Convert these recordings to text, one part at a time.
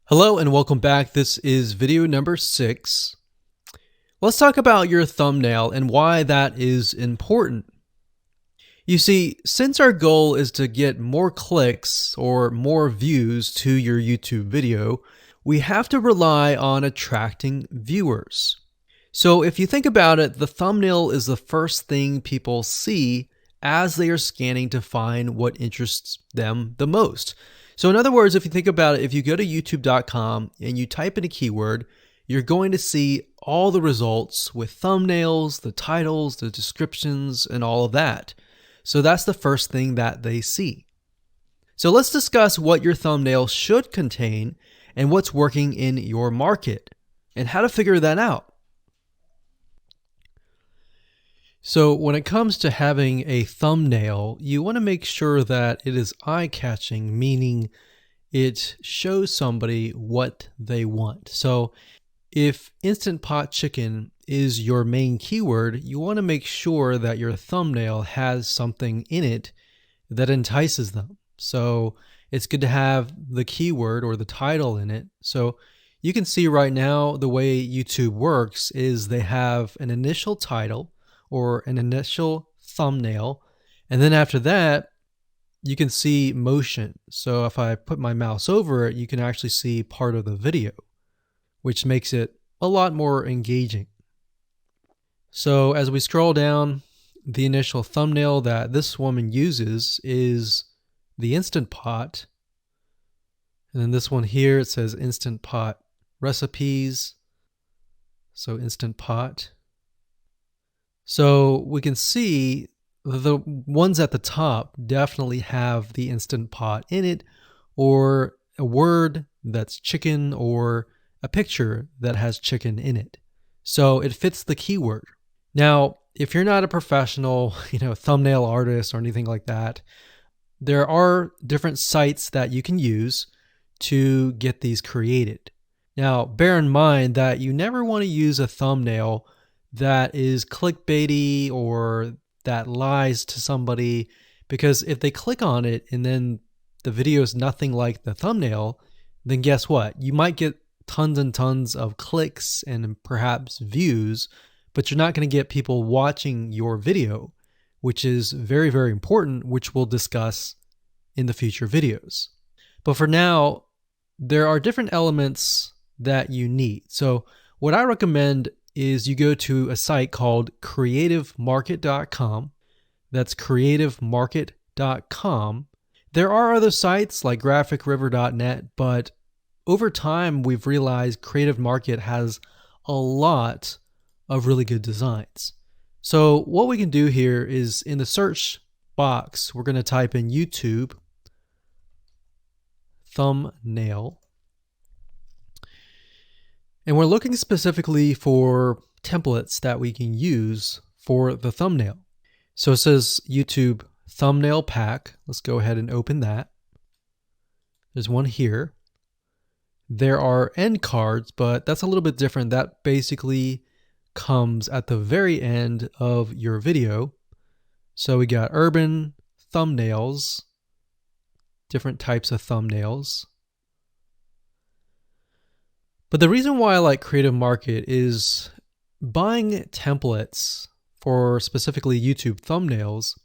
Hello and welcome back. This is video number 6. Let's talk about your thumbnail and why that is important. You see, since our goal is to get more clicks or more views to your YouTube video, we have to rely on attracting viewers. So if you think about it, the thumbnail is the first thing people see as they are scanning to find what interests them the most. So in other words, if you think about it, if you go to youtube.com and you type in a keyword, you're going to see all the results with thumbnails, the titles, the descriptions, and all of that. So that's the first thing that they see. So let's discuss what your thumbnail should contain and what's working in your market and how to figure that out. So when it comes to having a thumbnail, you want to make sure that it is eye-catching, meaning it shows somebody what they want. So if Instant Pot Chicken is your main keyword, you want to make sure that your thumbnail has something in it that entices them. So it's good to have the keyword or the title in it. So you can see right now the way YouTube works is they have an initial title or an initial thumbnail, and then after that you can see motion. So if I put my mouse over it, you can actually see part of the video, which makes it a lot more engaging. So as we scroll down, the initial thumbnail that this woman uses is the Instant Pot, and then this one here, it says Instant Pot recipes, so Instant Pot. So we can see the ones at the top definitely have the Instant Pot in it, or a word that's chicken, or a picture that has chicken in it. So it fits the keyword. Now, if you're not a professional, thumbnail artist or anything like that, there are different sites that you can use to get these created. Now, bear in mind that you never want to use a thumbnail that is clickbaity or that lies to somebody, because if they click on it and then the video is nothing like the thumbnail, then guess what? You might get tons and tons of clicks and perhaps views, but you're not going to get people watching your video, which is very, very important, which we'll discuss in the future videos. But for now, there are different elements that you need. So what I recommend is you go to a site called creativemarket.com. That's creativemarket.com. There are other sites like graphicriver.net, but over time we've realized Creative Market has a lot of really good designs. So what we can do here is in the search box, we're going to type in YouTube thumbnail. And we're looking specifically for templates that we can use for the thumbnail. So it says YouTube thumbnail pack. Let's go ahead and open that. There's one here. There are end cards, but that's a little bit different. That basically comes at the very end of your video. So we got urban thumbnails, different types of thumbnails. But the reason why I like Creative Market is buying templates for specifically YouTube thumbnails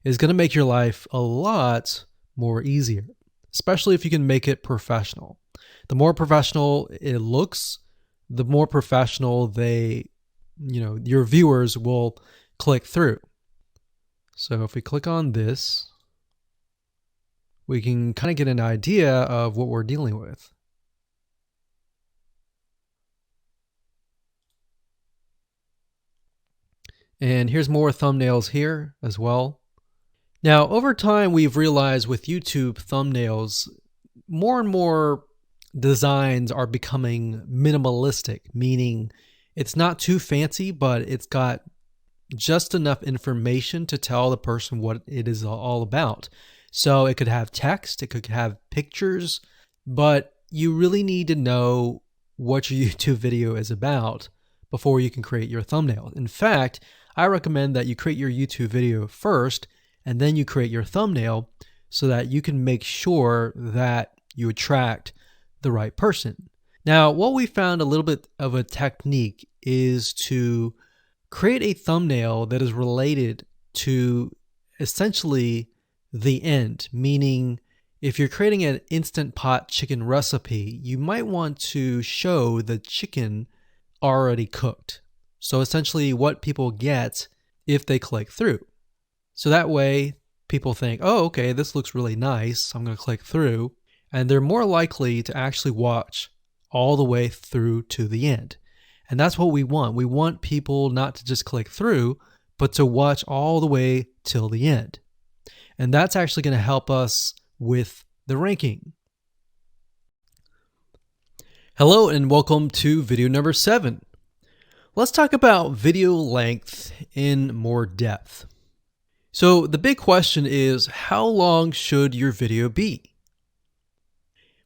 is going to make your life a lot more easier, especially if you can make it professional. The more professional it looks, the more professional your viewers will click through. So if we click on this, we can kind of get an idea of what we're dealing with. And here's more thumbnails here as well. Now, over time, we've realized with YouTube thumbnails, more and more designs are becoming minimalistic, meaning it's not too fancy, but it's got just enough information to tell the person what it is all about. So it could have text, it could have pictures, but you really need to know what your YouTube video is about before you can create your thumbnail. In fact, I recommend that you create your YouTube video first and then you create your thumbnail so that you can make sure that you attract the right person. Now, what we found a little bit of a technique is to create a thumbnail that is related to essentially the end, meaning if you're creating an Instant Pot chicken recipe, you might want to show the chicken already cooked. So essentially what people get if they click through. So that way people think, oh, okay, this looks really nice. I'm going to click through. And they're more likely to actually watch all the way through to the end. And that's what we want. We want people not to just click through, but to watch all the way till the end. And that's actually going to help us with the ranking. Hello and welcome to video number 7. Let's talk about video length in more depth. So the big question is, how long should your video be?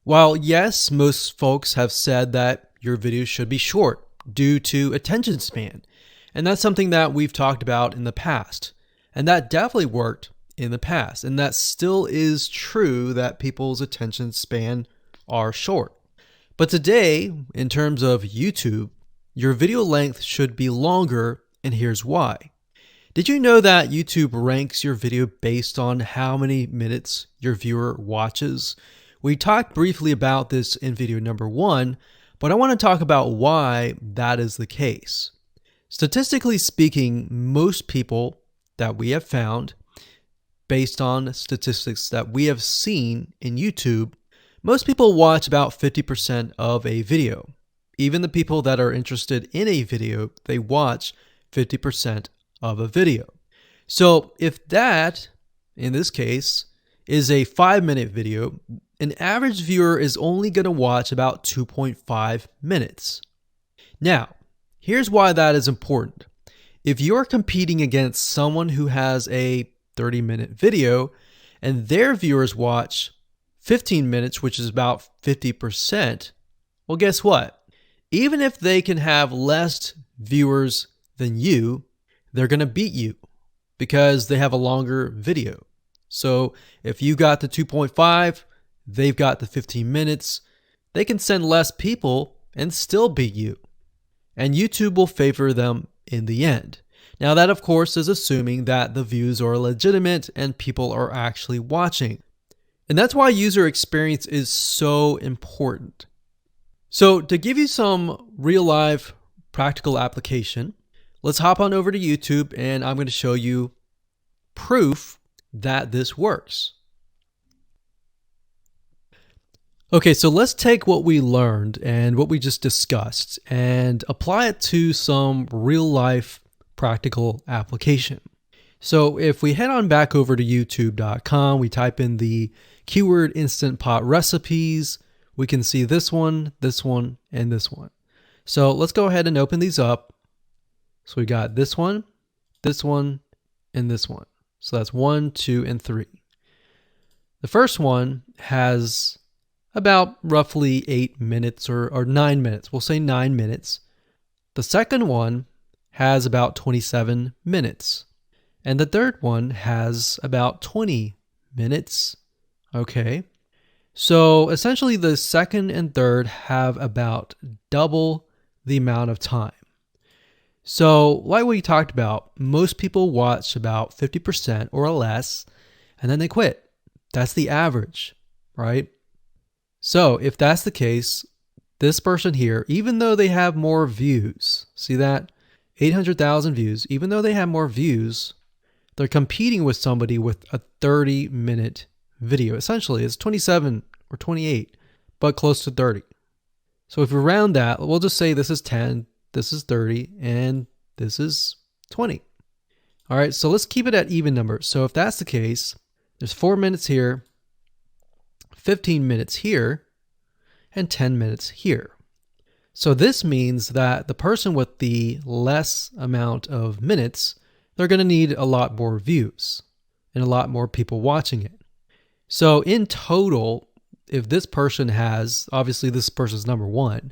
While yes, most folks have said that your video should be short due to attention span, and that's something that we've talked about in the past, and that definitely worked in the past, and that still is true that people's attention span are short. But today, in terms of YouTube, your video length should be longer, and here's why. Did you know that YouTube ranks your video based on how many minutes your viewer watches? We talked briefly about this in video number 1, but I want to talk about why that is the case. Statistically speaking, most people that we have found, based on statistics that we have seen in YouTube, most people watch about 50% of a video. Even the people that are interested in a video, they watch 50% of a video. So if that, in this case, is a 5-minute video, an average viewer is only going to watch about 2.5 minutes. Now, here's why that is important. If you're competing against someone who has a 30-minute video and their viewers watch 15 minutes, which is about 50%, well, guess what? Even if they can have less viewers than you, they're going to beat you because they have a longer video. So if you got the 2.5, they've got the 15 minutes, they can send less people and still beat you. And YouTube will favor them in the end. Now that of course is assuming that the views are legitimate and people are actually watching. And that's why user experience is so important. So to give you some real life practical application, let's hop on over to YouTube and I'm going to show you proof that this works. Okay, so let's take what we learned and what we just discussed and apply it to some real life practical application. So if we head on back over to youtube.com, we type in the keyword Instant Pot recipes, we can see this one, and this one. So let's go ahead and open these up. So we got this one, and this one. So that's 1, 2, and 3. The first one has about roughly 8 minutes or 9 minutes. We'll say 9 minutes. The second one has about 27 minutes. And the third one has about 20 minutes. Okay. So essentially the second and third have about double the amount of time. So like we talked about, most people watch about 50% or less, and then they quit. That's the average, right? So if that's the case, this person here, even though they have more views, see that? 800,000 views, even though they have more views, they're competing with somebody with a 30-minute video. Essentially, it's 27 or 28, but close to 30. So if we round that, we'll just say this is 10, this is 30, and this is 20. All right, so let's keep it at even numbers. So if that's the case, there's 4 minutes here, 15 minutes here, and 10 minutes here. So this means that the person with the less amount of minutes, they're going to need a lot more views and a lot more people watching it. So in total, if this person has, obviously this person's number 1,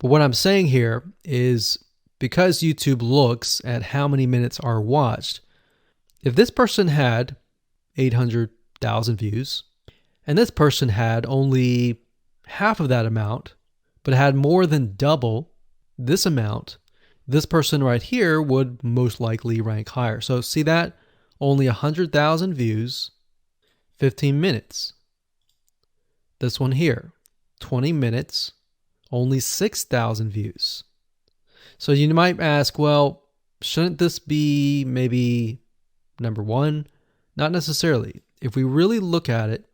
but what I'm saying here is because YouTube looks at how many minutes are watched, if this person had 800,000 views and this person had only half of that amount, but had more than double this amount, this person right here would most likely rank higher. So see that? Only 100,000 views, 15 minutes. This one here, 20 minutes, only 6,000 views. So you might ask, well, shouldn't this be maybe number one? Not necessarily. If we really look at it,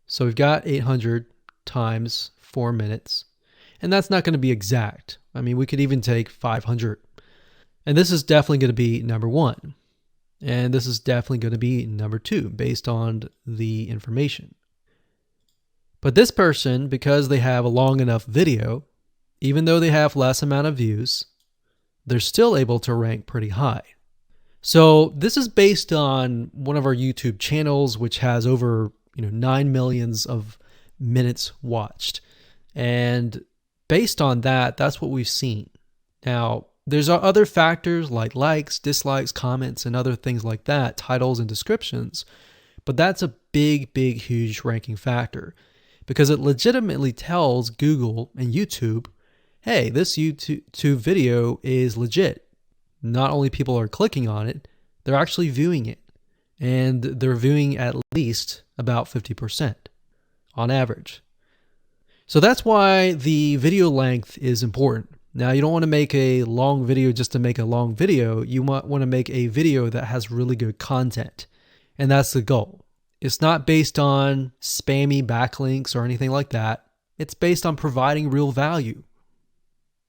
so we've got 800 times 4 minutes, and that's not going to be exact. I mean, we could even take 500. And this is definitely going to be number one. And this is definitely going to be number two based on the information. But this person, because they have a long enough video, even though they have less amount of views, they're still able to rank pretty high. So this is based on one of our YouTube channels, which has over 9 millions of minutes watched. And based on that, that's what we've seen. Now, there's other factors like likes, dislikes, comments, and other things like that, titles and descriptions. But that's a big, big, huge ranking factor because it legitimately tells Google and YouTube, hey, this YouTube video is legit. Not only people are clicking on it, they're actually viewing it. And they're viewing at least about 50% on average. So that's why the video length is important. Now, you don't want to make a long video just to make a long video. You might want to make a video that has really good content. And that's the goal. It's not based on spammy backlinks or anything like that. It's based on providing real value.